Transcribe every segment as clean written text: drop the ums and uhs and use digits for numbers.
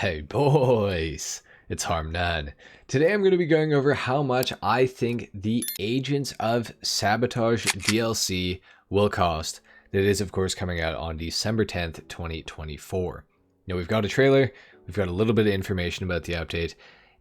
Hey boys, it's HarmNone. Today I'm going to be going over how much I think the Agents of Sabotage DLC will cost. That is of course coming out on December 10th, 2024. Now we've got a trailer, we've got a little bit of information about the update,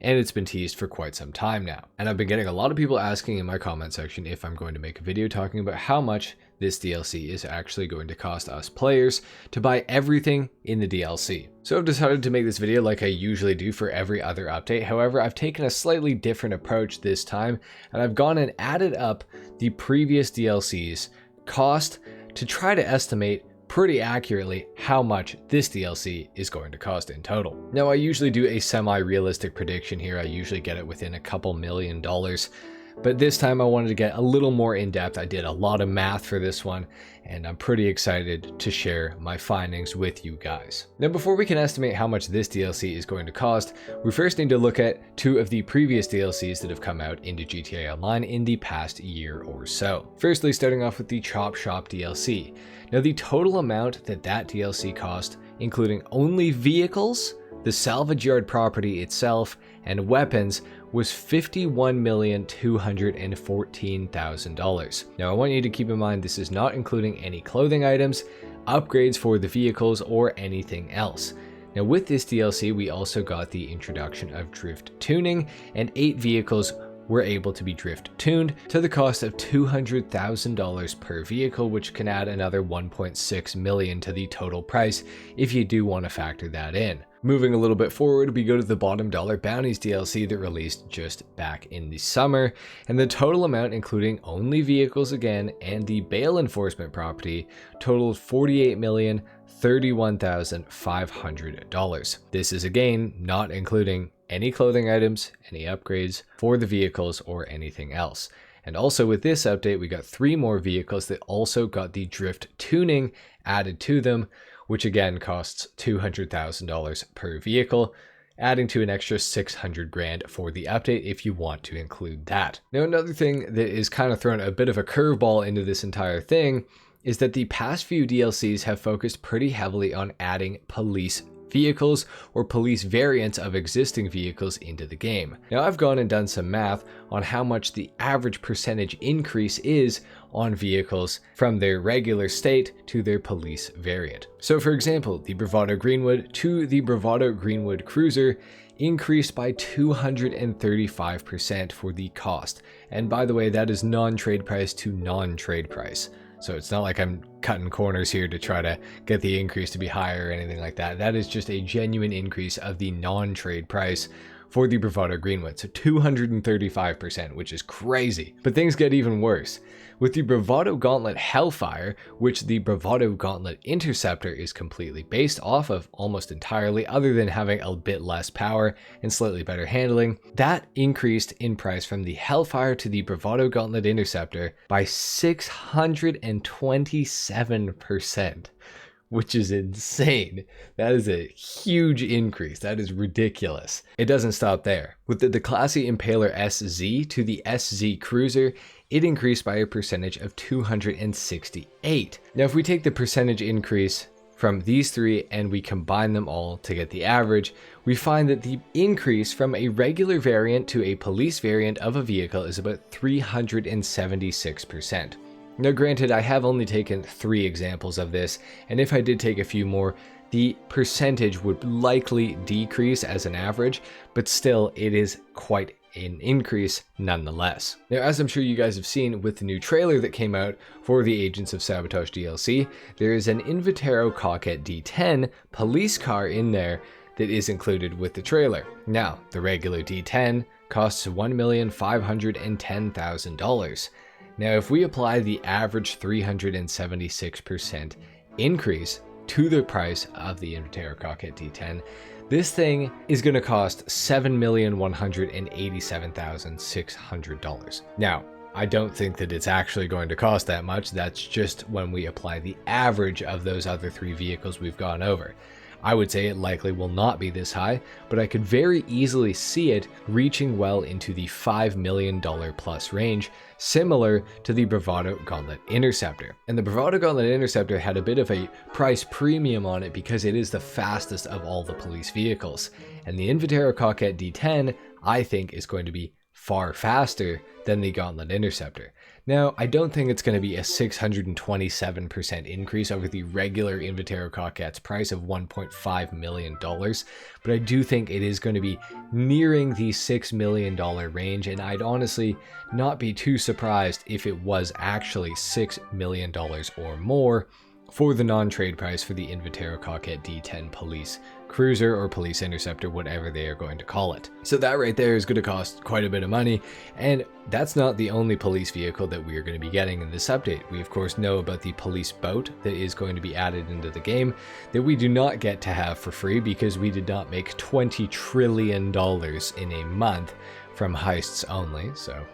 and it's been teased for quite some time now. And I've been getting a lot of people asking in my comment section if I'm going to make a video talking about how much this DLC is actually going to cost us players to buy everything in the DLC. So I've decided to make this video like I usually do for every other update. However, I've taken a slightly different approach this time, and I've gone and added up the previous DLC's cost to try to estimate pretty accurately how much this DLC is going to cost in total. Now, I usually do a semi-realistic prediction here. I usually get it within a couple $1,000,000. But this time I wanted to get a little more in-depth. I did a lot of math for this one, and I'm pretty excited to share my findings with you guys. Now, before we can estimate how much this DLC is going to cost, we first need to look at two of the previous DLCs that have come out into GTA Online in the past year or so. Firstly, starting off with the Chop Shop DLC. Now, the total amount that DLC cost, including only vehicles, the salvage yard property itself, and weapons, was $51,214,000. Now, I want you to keep in mind this is not including any clothing items, upgrades for the vehicles, or anything else. Now, with this DLC, we also got the introduction of drift tuning, and 8 vehicles were able to be drift tuned to the cost of $200,000 per vehicle, which can add another $1.6 million to the total price if you do want to factor that in. Moving a little bit forward, we go to the Bottom Dollar Bounties DLC that released just back in the summer, and the total amount, including only vehicles again and the bail enforcement property, totaled $48,031,500. This is again not including any clothing items, any upgrades for the vehicles, or anything else. And also with this update, we got 3 more vehicles that also got the drift tuning added to them, which again costs $200,000 per vehicle, adding to an extra $600,000 for the update if you want to include that. Now, another thing that is kind of thrown a bit of a curveball into this entire thing is that the past few DLCs have focused pretty heavily on adding police vehicles or police variants of existing vehicles into the game. Now, I've gone and done some math on how much the average percentage increase is on vehicles from their regular state to their police variant. So for example, the Bravado Greenwood to the Bravado Greenwood Cruiser increased by 235% for the cost. And by the way, that is non-trade price to non-trade price. So it's not like I'm cutting corners here to try to get the increase to be higher or anything like that. That is just a genuine increase of the non-trade price for the Bravado Greenwood. So 235%, which is crazy. But things get even worse. With the Bravado Gauntlet Hellfire, which the Bravado Gauntlet Interceptor is completely based off of almost entirely, other than having a bit less power and slightly better handling, that increased in price from the Hellfire to the Bravado Gauntlet Interceptor by 627%. Which is insane. That is a huge increase. That is ridiculous. It doesn't stop there. With the Classy Impaler SZ to the SZ Cruiser, it increased by a percentage of 268. Now, if we take the percentage increase from these 3 and we combine them all to get the average, we find that the increase from a regular variant to a police variant of a vehicle is about 376%. Now granted, I have only taken 3 examples of this, and if I did take a few more, the percentage would likely decrease as an average, but still it is quite an increase nonetheless. Now, as I'm sure you guys have seen with the new trailer that came out for the Agents of Sabotage DLC, there is an Invitero Cockett D10 police car in there that is included with the trailer. Now, the regular D10 costs $1,510,000. Now, if we apply the average 376% increase to the price of the Invitero Cockett D10, this thing is going to cost $7,187,600. Now, I don't think that it's actually going to cost that much. That's just when we apply the average of those other 3 vehicles we've gone over. I would say it likely will not be this high, but I could very easily see it reaching well into the $5 million plus range, similar to the Bravado Gauntlet Interceptor. And the Bravado Gauntlet Interceptor had a bit of a price premium on it because it is the fastest of all the police vehicles. And the Inventero Coquette D10, I think, is going to be far faster than the Gauntlet Interceptor. Now, I don't think it's going to be a 627% increase over the regular Inventero Coquette's price of $1.5 million, but I do think it is going to be nearing the $6 million range, and I'd honestly not be too surprised if it was actually $6 million or more for the non-trade price for the Inventero Coquette D10 Police Cruiser or Police Interceptor, whatever they are going to call it. So that right there is going to cost quite a bit of money, and that's not the only police vehicle that we are going to be getting in this update. We of course know about the police boat that is going to be added into the game that we do not get to have for free because we did not make $20 trillion in a month from heists only. So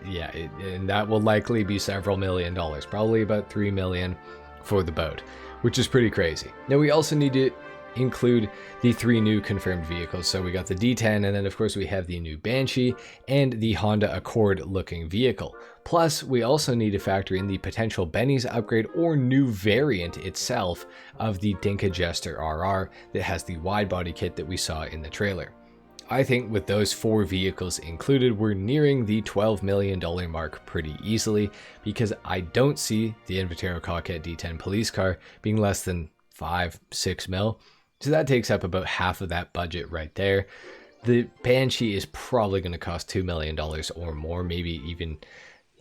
yeah, and that will likely be several $1 million, probably about 3 million for the boat, which is pretty crazy. Now we also need to include the 3 new confirmed vehicles. So we got the D10, and then of course we have the new Banshee and the Honda Accord looking vehicle. Plus we also need to factor in the potential Benny's upgrade or new variant itself of the Dinka Jester RR that has the wide body kit that we saw in the trailer. I think with those 4 vehicles included, we're nearing the $12 million mark pretty easily, because I don't see the Inventero Coquette D10 police car being less than 5-6 mil. So that takes up about half of that budget right there. The Banshee is probably going to cost $2 million or more, maybe even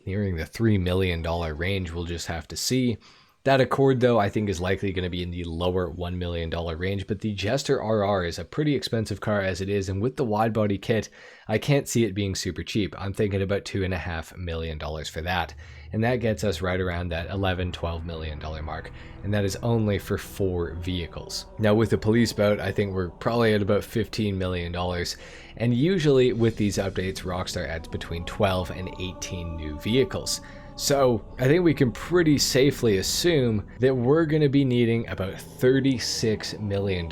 nearing the $3 million range. We'll just have to see. That Accord, though, I think is likely going to be in the lower $1 million range, but the Jester RR is a pretty expensive car as it is, and with the wide body kit, I can't see it being super cheap. I'm thinking about $2.5 million for that, and that gets us right around that $11-12 million mark, and that is only for 4 vehicles. Now with the police boat, I think we're probably at about $15 million, and usually with these updates, Rockstar adds between 12 and 18 new vehicles. So I think we can pretty safely assume that we're going to be needing about $36 million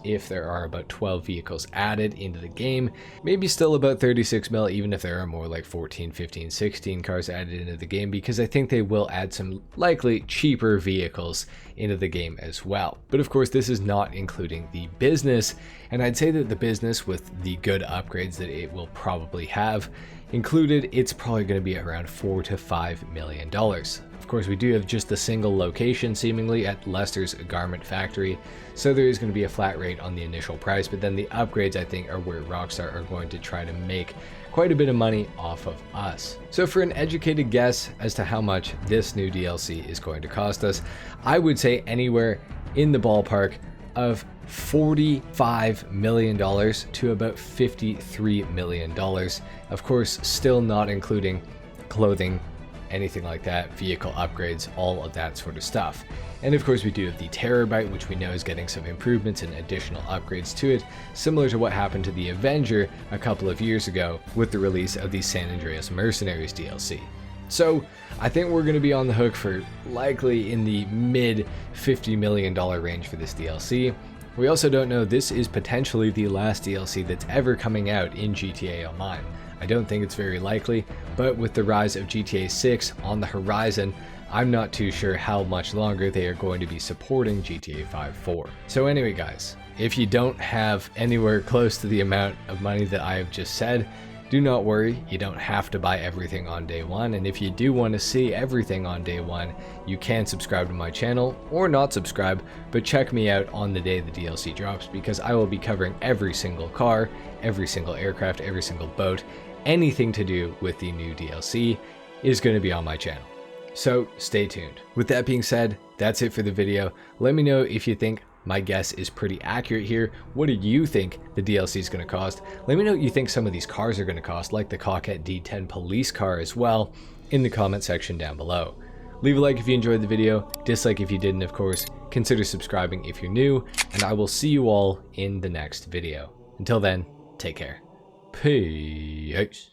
if there are about 12 vehicles added into the game. Maybe still about 36 mil even if there are more like 14, 15, 16 cars added into the game, because I think they will add some likely cheaper vehicles into the game as well. But of course this is not including the business, and I'd say that the business, with the good upgrades that it will probably have included, it's probably going to be around $4 to $5 million. Of course, we do have just a single location seemingly at Leicester's garment factory, so there is going to be a flat rate on the initial price, but then the upgrades I think are where Rockstar are going to try to make quite a bit of money off of us. So for an educated guess as to how much this new DLC is going to cost us, I would say anywhere in the ballpark of $45 million to about $53 million. Of course, still not including clothing, anything like that, vehicle upgrades, all of that sort of stuff. And of course we do have the Terrorbyte, which we know is getting some improvements and additional upgrades to it, similar to what happened to the Avenger a couple of years ago with the release of the San Andreas Mercenaries DLC. So I think we're going to be on the hook for likely in the mid $50 million range for this DLC. We also don't know, this is potentially the last DLC that's ever coming out in GTA Online. I don't think it's very likely, but with the rise of GTA 6 on the horizon, I'm not too sure how much longer they are going to be supporting GTA 5 for. So anyway guys, if you don't have anywhere close to the amount of money that I have just said, do not worry, you don't have to buy everything on day one, and if you do want to see everything on day one, you can subscribe to my channel, or not subscribe, but check me out on the day the DLC drops, because I will be covering every single car, every single aircraft, every single boat, anything to do with the new DLC is going to be on my channel. So stay tuned. With that being said, that's it for the video. Let me know if you think my guess is pretty accurate here. What do you think the DLC is going to cost? Let me know what you think some of these cars are going to cost, like the Coquette D10 police car as well, in the comment section down below. Leave a like if you enjoyed the video, dislike if you didn't, of course. Consider subscribing if you're new, and I will see you all in the next video. Until then, take care. Peace.